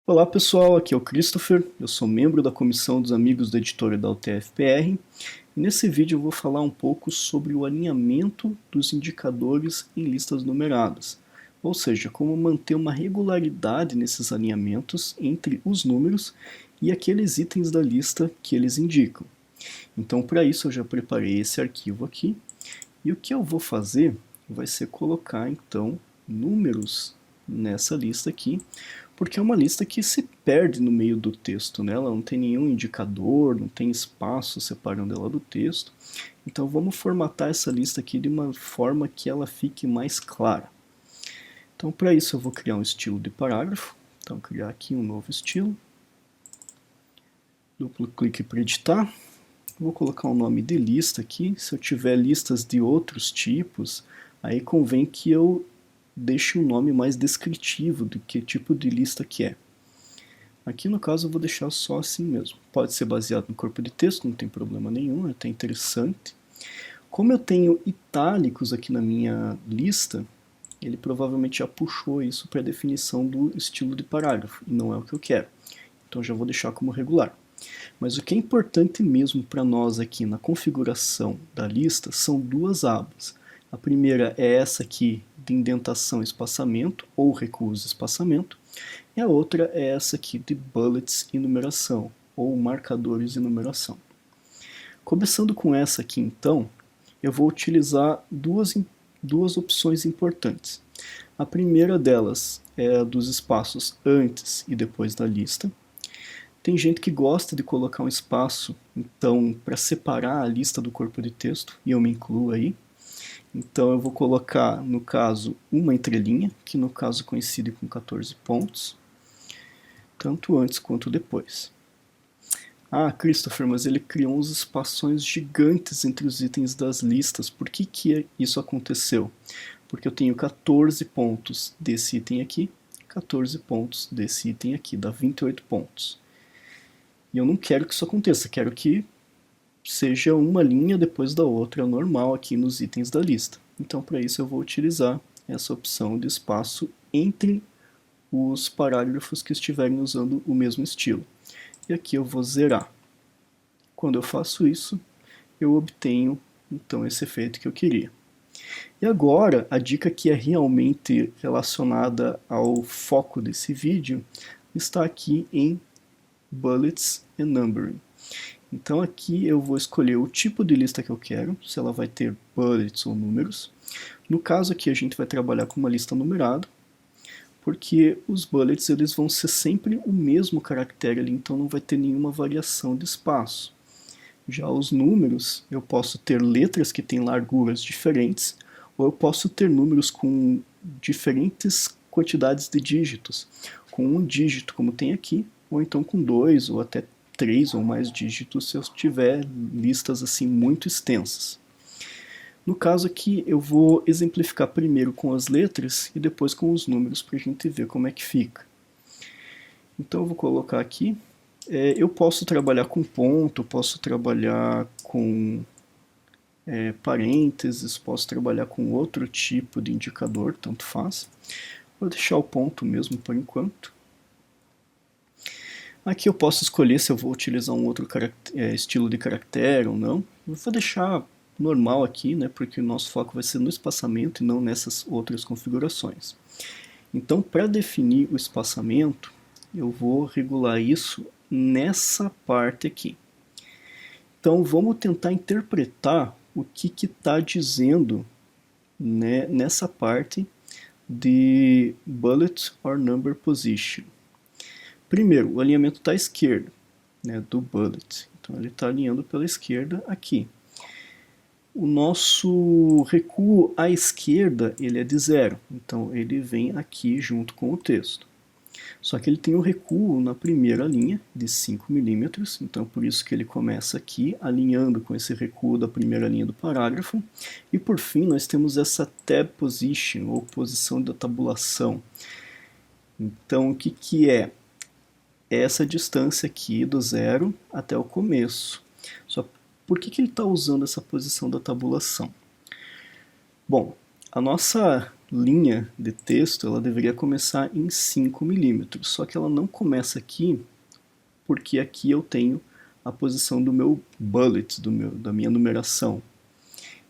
Olá pessoal, aqui é o Christopher, eu sou membro da comissão dos amigos da editora da UTF-PR. Nesse vídeo eu vou falar um pouco sobre o alinhamento dos indicadores em listas numeradas, ou seja, como manter uma regularidade nesses alinhamentos entre os números e aqueles itens da lista que eles indicam. Então para isso eu já preparei esse arquivo aqui, e o que eu vou fazer vai ser colocar então números nessa lista aqui, porque é uma lista que se perde no meio do texto, né? Ela não tem nenhum indicador, não tem espaço separando ela do texto. Então vamos formatar essa lista aqui de uma forma que ela fique mais clara. Então para isso eu vou criar um estilo de parágrafo. Então criar aqui um novo estilo. Duplo clique para editar. Vou colocar um nome de lista aqui. Se eu tiver listas de outros tipos, aí convém que eu deixe um nome mais descritivo do que tipo de lista que é. Aqui no caso eu vou deixar só assim mesmo. Pode ser baseado no corpo de texto, não tem problema nenhum, é até interessante. Como eu tenho itálicos aqui na minha lista, ele provavelmente já puxou isso para a definição do estilo de parágrafo, e não é o que eu quero. Então já vou deixar como regular. Mas o que é importante mesmo para nós aqui na configuração da lista são duas abas. A primeira é essa aqui de indentação e espaçamento, ou recuos e espaçamento, e a outra é essa aqui de bullets e numeração, ou marcadores e numeração. Começando com essa aqui então, eu vou utilizar duas opções importantes. A primeira delas é a dos espaços antes e depois da lista. Tem gente que gosta de colocar um espaço, então, para separar a lista do corpo de texto, e eu me incluo aí. Então eu vou colocar, no caso, uma entrelinha, que no caso coincide com 14 pontos, tanto antes quanto depois. Ah, Christopher, mas ele criou uns espações gigantes entre os itens das listas. Por que isso aconteceu? Porque eu tenho 14 pontos desse item aqui, 14 pontos desse item aqui, dá 28 pontos. E eu não quero que isso aconteça, quero que seja uma linha depois da outra, normal aqui nos itens da lista. Então, para isso eu vou utilizar essa opção de espaço entre os parágrafos que estiverem usando o mesmo estilo. E aqui eu vou zerar. Quando eu faço isso, eu obtenho então esse efeito que eu queria. E agora, a dica que é realmente relacionada ao foco desse vídeo está aqui em Bullets and Numbering. Então aqui eu vou escolher o tipo de lista que eu quero, se ela vai ter bullets ou números. No caso aqui a gente vai trabalhar com uma lista numerada, porque os bullets eles vão ser sempre o mesmo caractere ali, então não vai ter nenhuma variação de espaço. Já os números, eu posso ter letras que têm larguras diferentes, ou eu posso ter números com diferentes quantidades de dígitos, com um dígito como tem aqui, ou então com 2 ou até 3 ou mais dígitos se eu tiver listas assim muito extensas. No caso aqui eu vou exemplificar primeiro com as letras e depois com os números para a gente ver como é que fica. Então eu vou colocar aqui, eu posso trabalhar com ponto, posso trabalhar com parênteses, posso trabalhar com outro tipo de indicador, tanto faz. Vou deixar o ponto mesmo por enquanto. Aqui eu posso escolher se eu vou utilizar um outro estilo de caractere ou não. Eu vou deixar normal aqui, né, porque o nosso foco vai ser no espaçamento e não nessas outras configurações. Então, para definir o espaçamento, eu vou regular isso nessa parte aqui. Então, vamos tentar interpretar o que está dizendo, né, nessa parte de bullet or number position. Primeiro, o alinhamento está à esquerda, né, do bullet. Então ele está alinhando pela esquerda aqui. O nosso recuo à esquerda ele é de 0, então ele vem aqui junto com o texto. Só que ele tem um recuo na primeira linha de 5 milímetros, então por isso que ele começa aqui, alinhando com esse recuo da primeira linha do parágrafo. E por fim nós temos essa tab position, ou posição da tabulação. Então o que é? Essa distância aqui do 0 até o começo. Só por que ele está usando essa posição da tabulação? Bom, a nossa linha de texto ela deveria começar em 5 milímetros, só que ela não começa aqui porque aqui eu tenho a posição do meu bullet, da minha numeração.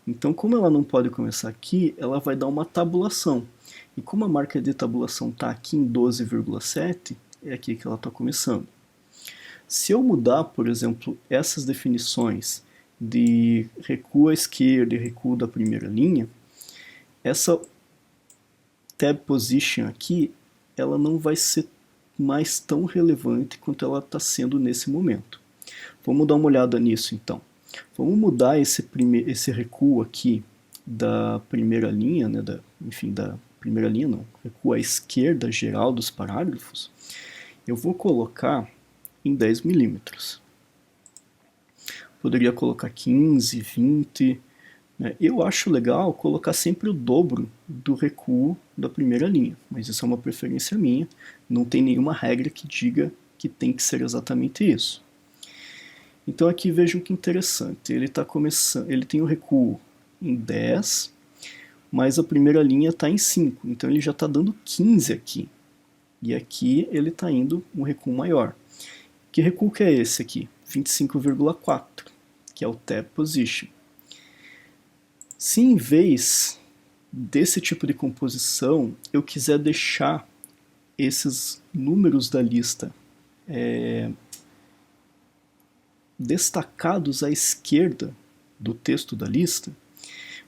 Então, como ela não pode começar aqui, ela vai dar uma tabulação. E como a marca de tabulação está aqui em 12,7, é aqui que ela está começando. Se eu mudar, por exemplo, essas definições de recuo à esquerda e recuo da primeira linha, essa tab position aqui, ela não vai ser mais tão relevante quanto ela está sendo nesse momento. Vamos dar uma olhada nisso então. Vamos mudar esse recuo aqui da primeira linha, né, da primeira linha não, recuo à esquerda geral dos parágrafos. Eu vou colocar em 10 milímetros. Poderia colocar 15, 20. Né? Eu acho legal colocar sempre o dobro do recuo da primeira linha, mas isso é uma preferência minha. Não tem nenhuma regra que diga que tem que ser exatamente isso. Então aqui vejam que interessante, ele está começando, ele tem o recuo em 10, mas a primeira linha está em 5, então ele já está dando 15 aqui. E aqui ele está indo um recuo maior. Que recuo que é esse aqui? 25,4, que é o tab position. Se em vez desse tipo de composição eu quiser deixar esses números da lista destacados à esquerda do texto da lista,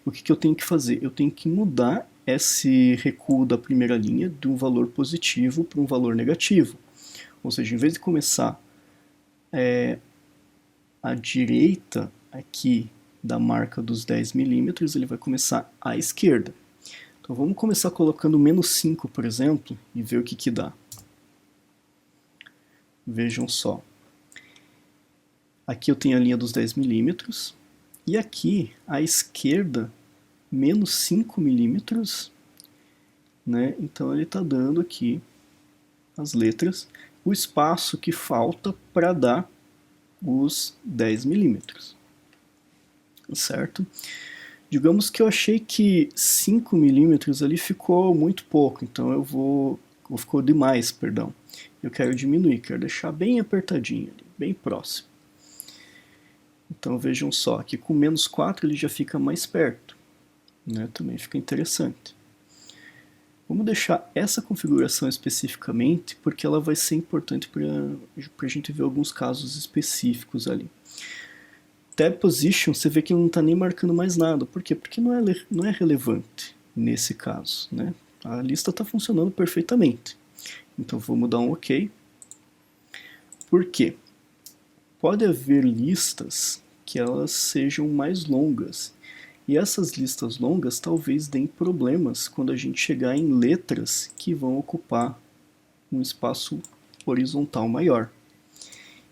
o que eu tenho que fazer? Eu tenho que mudar esse recuo da primeira linha de um valor positivo para um valor negativo. Ou seja, em vez de começar à direita aqui da marca dos 10 milímetros, ele vai começar à esquerda. Então vamos começar colocando menos 5, por exemplo, e ver o que dá. Vejam só. Aqui eu tenho a linha dos 10 milímetros, e aqui à esquerda, menos 5 milímetros, né? Então ele está dando aqui as letras, o espaço que falta para dar os 10 milímetros. Certo? Digamos que eu achei que 5 milímetros ali ficou muito pouco, então ficou demais, perdão. Eu quero diminuir, quero deixar bem apertadinho, bem próximo. Então vejam só, aqui com menos 4 ele já fica mais perto, né? Também fica interessante. Vamos deixar essa configuração especificamente, porque ela vai ser importante para a gente ver alguns casos específicos ali. Tab Position, você vê que ele não está nem marcando mais nada. Por quê? Porque não é relevante nesse caso, né? A lista está funcionando perfeitamente. Então vamos dar um OK. Por quê? Pode haver listas que elas sejam mais longas. E essas listas longas talvez deem problemas quando a gente chegar em letras que vão ocupar um espaço horizontal maior.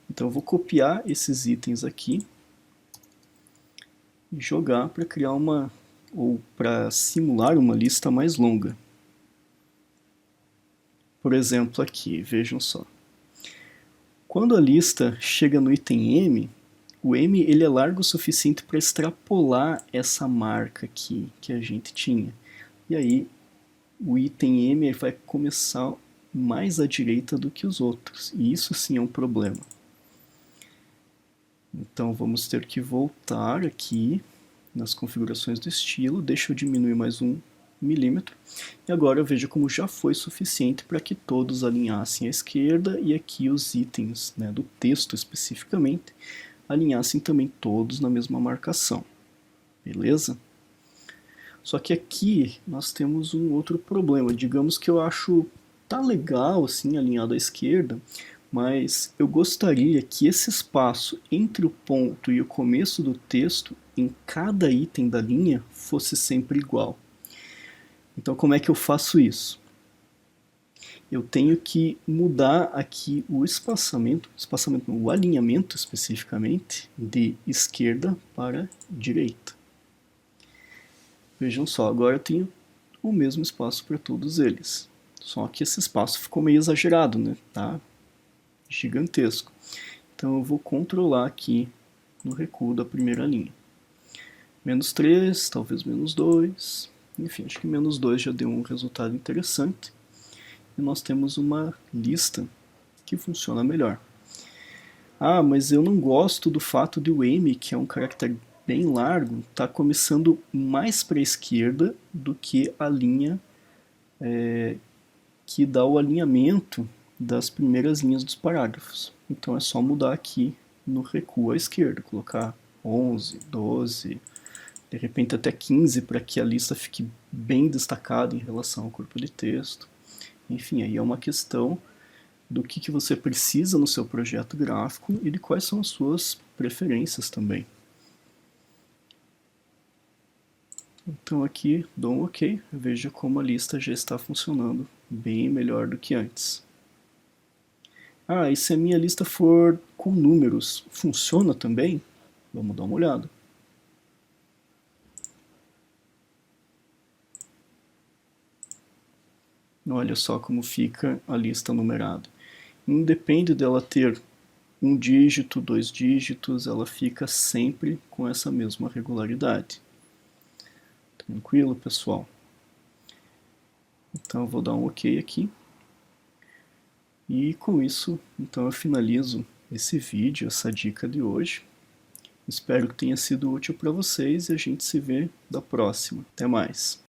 Então eu vou copiar esses itens aqui e jogar para criar ou para simular uma lista mais longa. Por exemplo aqui, vejam só. Quando a lista chega no item M, o M ele é largo o suficiente para extrapolar essa marca aqui que a gente tinha. E aí o item M vai começar mais à direita do que os outros. E isso sim é um problema. Então vamos ter que voltar aqui nas configurações do estilo. Deixa eu diminuir mais 1 milímetro. E agora eu vejo como já foi suficiente para que todos alinhassem à esquerda e aqui os itens, né, do texto especificamente alinhassem também todos na mesma marcação. Beleza? Só que aqui nós temos um outro problema. Digamos que eu acho tá legal assim alinhado à esquerda, mas eu gostaria que esse espaço entre o ponto e o começo do texto em cada item da linha fosse sempre igual. Então como é que eu faço isso? Eu tenho que mudar aqui o o alinhamento especificamente, de esquerda para direita. Vejam só, agora eu tenho o mesmo espaço para todos eles. Só que esse espaço ficou meio exagerado, né? Tá gigantesco. Então eu vou controlar aqui no recuo da primeira linha. Menos 3, talvez menos 2. Enfim, acho que menos 2 já deu um resultado interessante. E nós temos uma lista que funciona melhor. Ah, mas eu não gosto do fato de o M, que é um caractere bem largo, estar começando mais para a esquerda do que a linha que dá o alinhamento das primeiras linhas dos parágrafos. Então é só mudar aqui no recuo à esquerda, colocar 11, 12, de repente até 15 para que a lista fique bem destacada em relação ao corpo de texto. Enfim, aí é uma questão do que você precisa no seu projeto gráfico e de quais são as suas preferências também. Então aqui dou um OK, veja como a lista já está funcionando bem melhor do que antes. Ah, e se a minha lista for com números, funciona também? Vamos dar uma olhada. Olha só como fica a lista numerada. Independe dela ter um dígito, 2 dígitos, ela fica sempre com essa mesma regularidade. Tranquilo, pessoal? Então eu vou dar um OK aqui. E com isso, então eu finalizo esse vídeo, essa dica de hoje. Espero que tenha sido útil para vocês e a gente se vê da próxima. Até mais!